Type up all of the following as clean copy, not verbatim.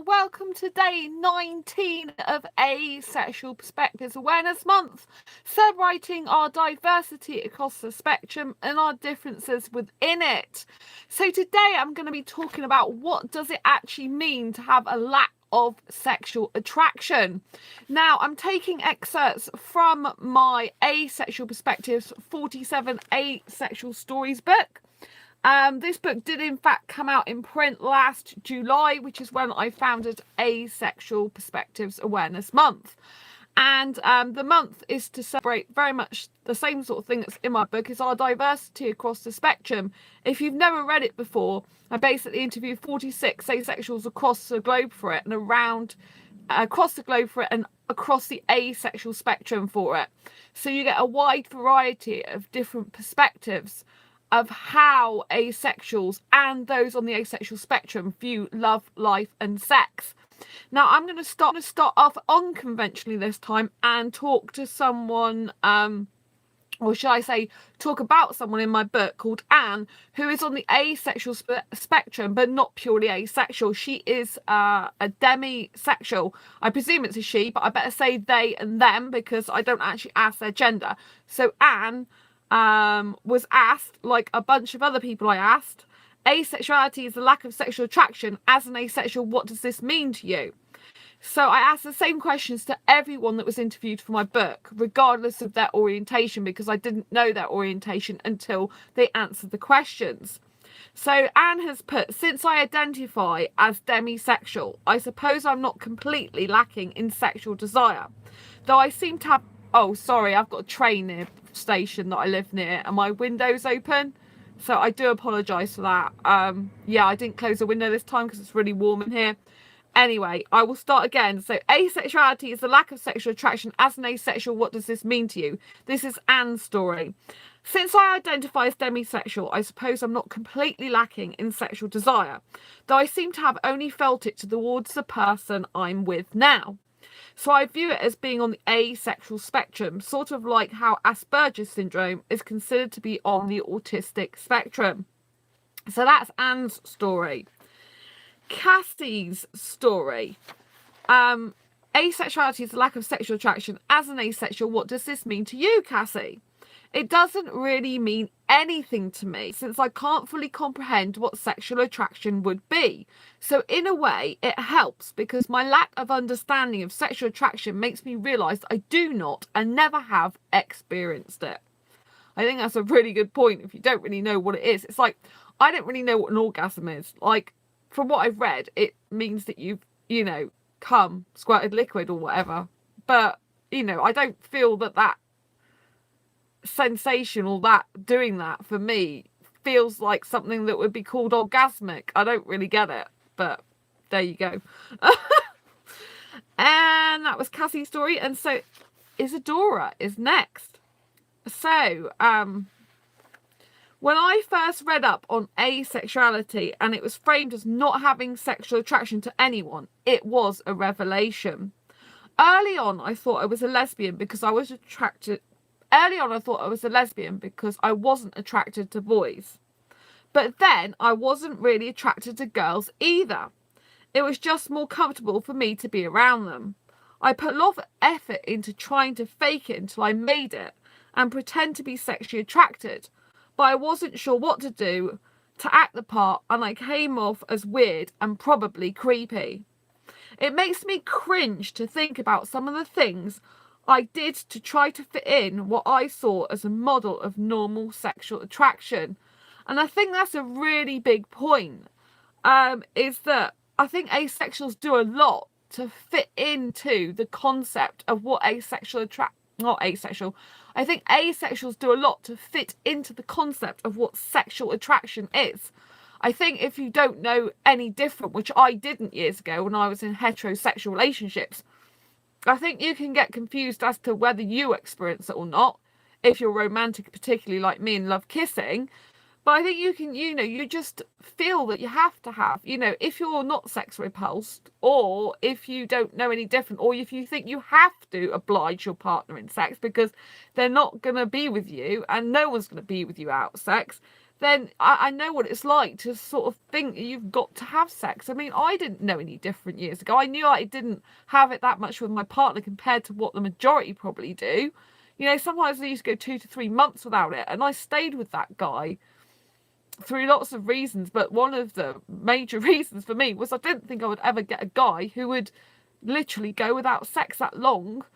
Welcome to day 19 of Asexual Perspectives Awareness Month, celebrating our diversity across the spectrum and our differences within it. So today I'm going to be talking about what does it actually mean to have a lack of sexual attraction. Now, I'm taking excerpts from my Asexual Perspectives 47 Asexual Stories book. This book did in fact come out in print last July, which is when I founded Asexual Perspectives Awareness Month. And the month is to celebrate very much the same sort of thing that's in my book, is our diversity across the spectrum. If you've never read it before, I basically interviewed 46 asexuals across the globe for it, and across the globe for it, and across the asexual spectrum for it. So you get a wide variety of different perspectives of how asexuals and those on the asexual spectrum view love, life and sex. Now I'm going to start off unconventionally this time and talk to someone, or should I say talk about someone in my book called Anne, who is on the asexual spectrum but not purely asexual. She is a demisexual. I presume it's a she, but I better say they and them because I don't actually ask their gender. So Anne was asked, like a bunch of other people I asked, asexuality is the lack of sexual attraction. As an asexual, what does this mean to you? So I asked the same questions to everyone that was interviewed for my book, regardless of their orientation, because I didn't know their orientation until they answered the questions. So Anne has put, since I identify as demisexual, I suppose I'm not completely lacking in sexual desire, though I seem to have... Oh, sorry, I've got a train near station that I live near and my window's open, so I do apologise for that. Yeah, I didn't close the window this time because it's really warm in here. Anyway, I will start again. So asexuality is the lack of sexual attraction. As an asexual, what does this mean to you? This is Anne's story. Since I identify as demisexual, I suppose I'm not completely lacking in sexual desire, though I seem to have only felt it towards the person I'm with now. So I view it as being on the asexual spectrum, sort of like how Asperger's syndrome is considered to be on the autistic spectrum. So that's Anne's story. Cassie's story. Asexuality is the lack of sexual attraction. As an asexual, what does this mean to you, Cassie? It doesn't really mean anything to me, since I can't fully comprehend what sexual attraction would be. So in a way, it helps, because my lack of understanding of sexual attraction makes me realise I do not and never have experienced it. I think that's a really good point. If you don't really know what it is, it's like, I don't really know what an orgasm is. Like, from what I've read, it means that you've, come, squirted liquid or whatever. But, I don't feel that sensation or that doing that for me feels like something that would be called orgasmic. I don't really get it, but there you go. And that was Cassie's story. And so Isadora is next. So when I first read up on asexuality and it was framed as not having sexual attraction to anyone, it was a revelation. Early on I thought I was a lesbian because I wasn't attracted to boys. But then I wasn't really attracted to girls either. It was just more comfortable for me to be around them. I put a lot of effort into trying to fake it until I made it and pretend to be sexually attracted. But I wasn't sure what to do to act the part, and I came off as weird and probably creepy. It makes me cringe to think about some of the things I did to try to fit in what I saw as a model of normal sexual attraction. And I think that's a really big point, is that I think asexuals do a lot to fit into the concept of what I think asexuals do a lot to fit into the concept of what sexual attraction is. I think if you don't know any different, which I didn't years ago when I was in heterosexual relationships, I think you can get confused as to whether you experience it or not, if you're romantic, particularly like me, and love kissing. But I think you can, you just feel that you have to have, if you're not sex repulsed, or if you don't know any different, or if you think you have to oblige your partner in sex because they're not going to be with you and no one's going to be with you out sex, then I know what it's like to sort of think you've got to have sex. I mean, I didn't know any different years ago. I knew I didn't have it that much with my partner compared to what the majority probably do. You know, sometimes I used to go 2 to 3 months without it, and I stayed with that guy through lots of reasons. But one of the major reasons for me was I didn't think I would ever get a guy who would literally go without sex that long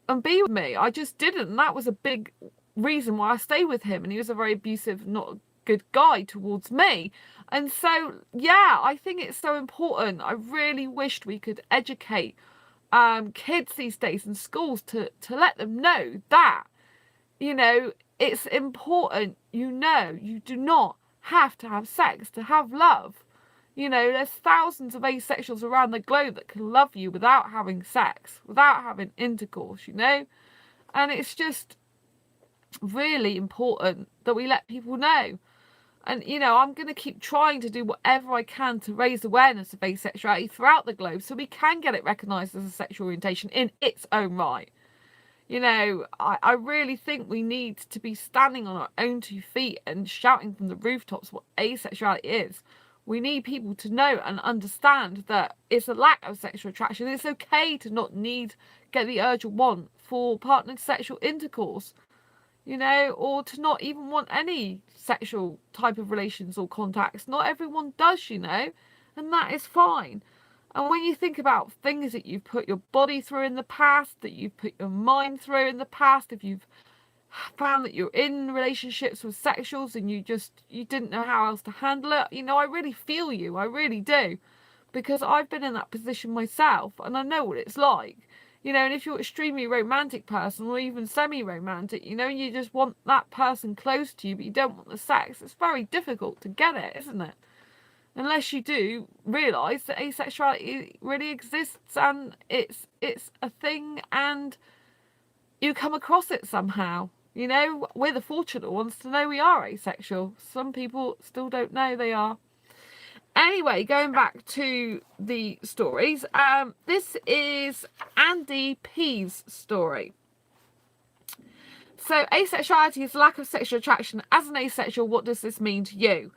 and be with me. I just didn't, and that was a big reason why I stayed with him. And he was a very abusive, not a good guy towards me. And so, yeah, I think it's so important. I really wished we could educate kids these days in schools to let them know that, you know, it's important. You know, you do not have to have sex to have love. You know, there's thousands of asexuals around the globe that can love you without having sex, without having intercourse, you know? And it's just really important that we let people know. And, you know, I'm going to keep trying to do whatever I can to raise awareness of asexuality throughout the globe so we can get it recognised as a sexual orientation in its own right. You know, I really think we need to be standing on our own 2 feet and shouting from the rooftops what asexuality is. We need people to know and understand that it's a lack of sexual attraction. It's okay to not get the urge or want for partnered sexual intercourse, you know, or to not even want any sexual type of relations or contacts. Not everyone does, you know, and that is fine. And when you think about things that you've put your body through in the past, that you've put your mind through in the past, if you've found that you're in relationships with sexuals and you didn't know how else to handle it, you know, I really feel you. I really do. Because I've been in that position myself and I know what it's like. You know, and if you're an extremely romantic person or even semi-romantic, you know, and you just want that person close to you, but you don't want the sex, it's very difficult to get it, isn't it? Unless you do realise that asexuality really exists and it's a thing and you come across it somehow. You know, we're the fortunate ones to know we are asexual. Some people still don't know they are. Anyway, going back to the stories, this is Andy P's story. So, asexuality is lack of sexual attraction. As an asexual, what does this mean to you?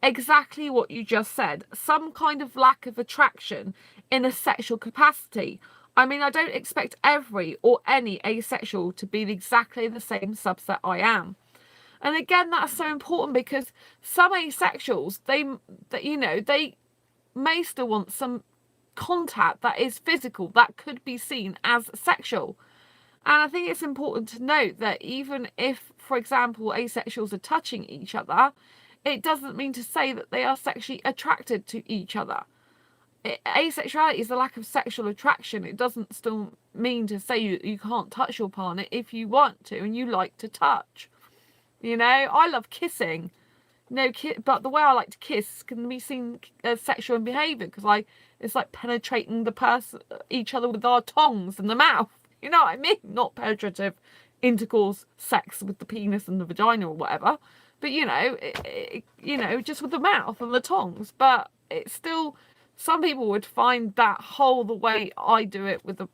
Exactly what you just said. Some kind of lack of attraction in a sexual capacity. I mean, I don't expect every or any asexual to be exactly the same subset I am. And again, that's so important because some asexuals, they may still want some contact that is physical, that could be seen as sexual. And I think it's important to note that even if, for example, asexuals are touching each other, it doesn't mean to say that they are sexually attracted to each other. Asexuality is the lack of sexual attraction. It doesn't still mean to say you can't touch your partner if you want to and you like to touch. You know, I love kissing. But the way I like to kiss can be seen as sexual in behaviour because it's like penetrating each other with our tongues in the mouth. You know what I mean? Not penetrative intercourse, sex with the penis and the vagina or whatever. But you know, just with the mouth and the tongues. But it's still, some people would find that whole the way I do it with a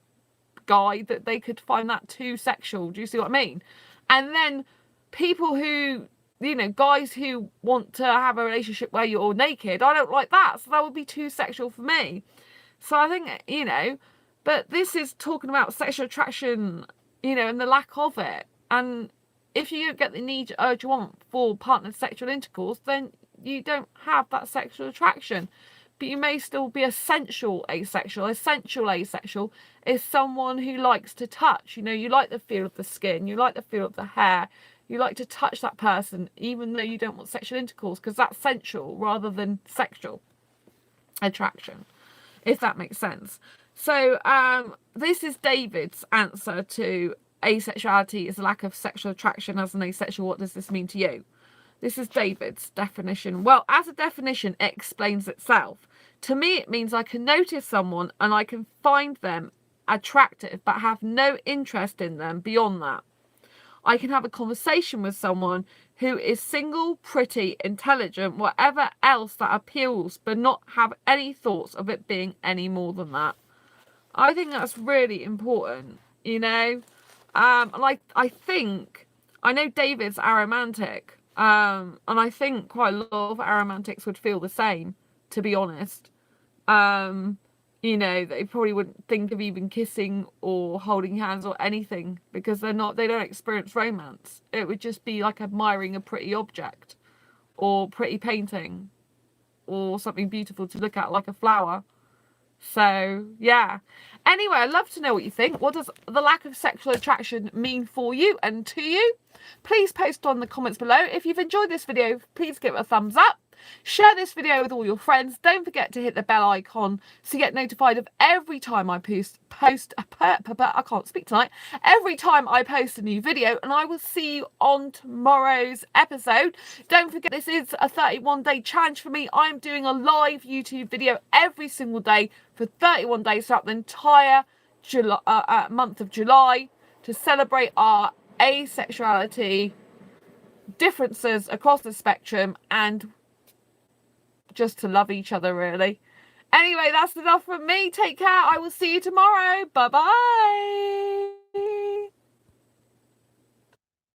guy that they could find that too sexual. Do you see what I mean? And then people who, you know, guys who want to have a relationship where you're all naked, I don't like that. So that would be too sexual for me. So I think, you know, but this is talking about sexual attraction, you know, and the lack of it. And if you don't get the need, urge, want for partnered sexual intercourse, then you don't have that sexual attraction. But you may still be essential asexual. Essential asexual is someone who likes to touch. You know, you like the feel of the skin, you like the feel of the hair, you like to touch that person, even though you don't want sexual intercourse, because that's sensual rather than sexual attraction, if that makes sense. So this is David's answer to asexuality is a lack of sexual attraction as an asexual. What does this mean to you? This is David's definition. Well, as a definition, it explains itself. To me, it means I can notice someone and I can find them attractive, but have no interest in them beyond that. I can have a conversation with someone who is single, pretty, intelligent, whatever else that appeals, but not have any thoughts of it being any more than that. I think that's really important, you know. I know David's aromantic. And I think quite a lot of aromantics would feel the same, to be honest. They probably wouldn't think of even kissing or holding hands or anything because they don't experience romance. It would just be like admiring a pretty object or pretty painting or something beautiful to look at, like a flower. So, yeah. Anyway, I'd love to know what you think. What does the lack of sexual attraction mean for you and to you? Please post on the comments below. If you've enjoyed this video, please give it a thumbs up. Share this video with all your friends. Don't forget to hit the bell icon so you get notified of every time I I can't speak tonight. Every time I post a new video, and I will see you on tomorrow's episode. Don't forget, this is a 31-day challenge for me. I'm doing a live YouTube video every single day for 31 days throughout the entire month of July to celebrate our asexuality, differences across the spectrum, and just to love each other, really. Anyway, that's enough from me. Take care. I will see you tomorrow. Bye bye.